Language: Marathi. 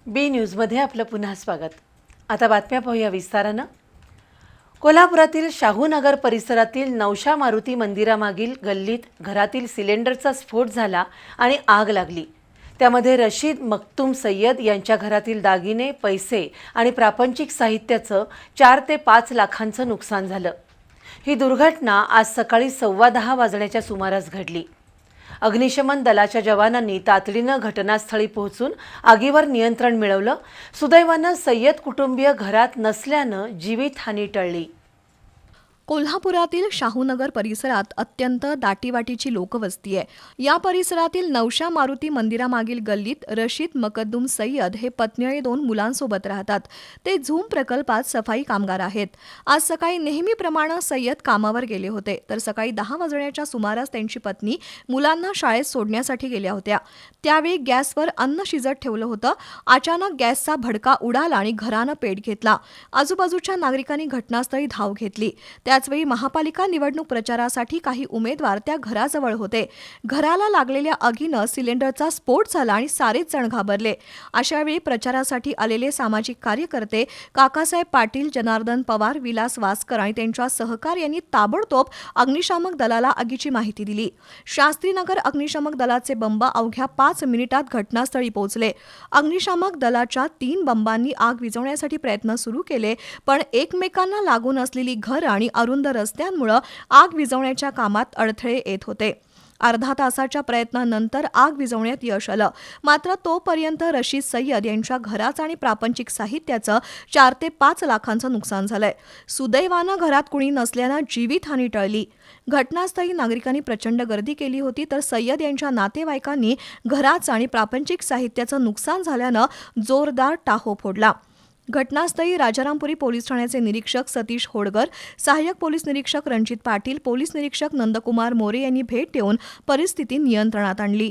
बी न्यूजमध्ये आपलं पुन्हा स्वागत। आता बातम्या पाहूया विस्तारानं। कोल्हापुरातील शाहूनगर परिसरातील नवशा मारुती मंदिरामागील गल्लीत घरातील सिलेंडरचा स्फोट झाला आणि आग लागली। त्यामध्ये रशीद मखतूम सय्यद यांच्या घरातील दागिने, पैसे आणि प्रापंचिक साहित्याचं 4 ते 5 लाखांचं नुकसान झालं। ही दुर्घटना आज सकाळी 10:15 वाजण्याच्या सुमारास घडली। अग्निशमन दलाच्या जवानांनी तातडीनं घटनास्थळी पोहोचून आगीवर नियंत्रण मिळवलं। सुदैवानं सय्यद कुटुंबीय घरात नसल्यानं जीवितहानी टळली। कोल्हापुरातील शाहूनगर परिसरात अत्यंत दाटीवाटीची लोकवस्ती आहे। या परिसरातील नवशा मारुती मंदिरामागील गल्लीत रशीद मखदूम सय्यद हे पत्नी आणि 2 मुलांसोबत राहतात। ते झूम प्रकल्पात सफाई कामगार आहेत। आज सकाळी नेहमीप्रमाणे सय्यद कामावर गेले होते, तर सकाळी 10 वाजण्याच्या सुमारास त्यांची पत्नी मुलांना शाळेत सोडण्यासाठी गेल्या होत्या। त्यावेळी गॅसवर अन्न शिजत ठेवलं होतं। अचानक गॅसचा भडका उडाला आणि घरानं पेट घेतला। आजूबाजूच्या नागरिकांनी घटनास्थळी धाव घेतली। त्याचवेळी महापालिका निवडणूक प्रचारासाठी काही उमेदवार त्या घराजवळ होते। घराला लागलेल्या आगीनं सिलेंडरचा स्फोट झाला आणि सारेच जण घाबरले। अशावेळी प्रचारासाठी आलेले सामाजिक कार्यकर्ते काकासाहेब पाटील, जनार्दन पवार, विलास वासकर आणि त्यांच्या सहकार्यांनी ताबडतोब अग्निशामक दलाला आगीची माहिती दिली। शास्त्रीनगर अग्निशामक दलाचे बंब अवघ्या 5 मिनिटात घटनास्थळी पोहोचले। अग्निशामक दलाच्या 3 बंबांनी आग विझवण्यासाठी प्रयत्न सुरू केले, पण एकमेकांना लागून असलेली घरं आणि अरुंद रस्त्यांमुळे आग विझवण्याच्या कामात अडथळे येत होते। अर्धा तासाच्या प्रयत्नानंतर आग विझवण्यात यश आलं, मात्र तोपर्यंत रशीद सय्यद यांच्या घराचं आणि प्रापंचिक साहित्याचं 4 ते 5 लाखांचं नुकसान झालंय। सुदैवानं घरात कुणी नसल्यानं जीवितहानी टळली। घटनास्थळी नागरिकांनी प्रचंड गर्दी केली होती, तर सय्यद यांच्या नातेवाईकांनी घराचं आणि प्रापंचिक साहित्याचं नुकसान झाल्यानं जोरदार टाहो फोडला। घटनास्थळी राजारामपुरी पोलीस ठाण्याचे निरीक्षक सतीश होडगर, सहाय्यक पोलीस निरीक्षक रणजित पाटील, पोलीस निरीक्षक नंदकुमार मोरे यांनी भेट देऊन परिस्थिती नियंत्रणात आणली।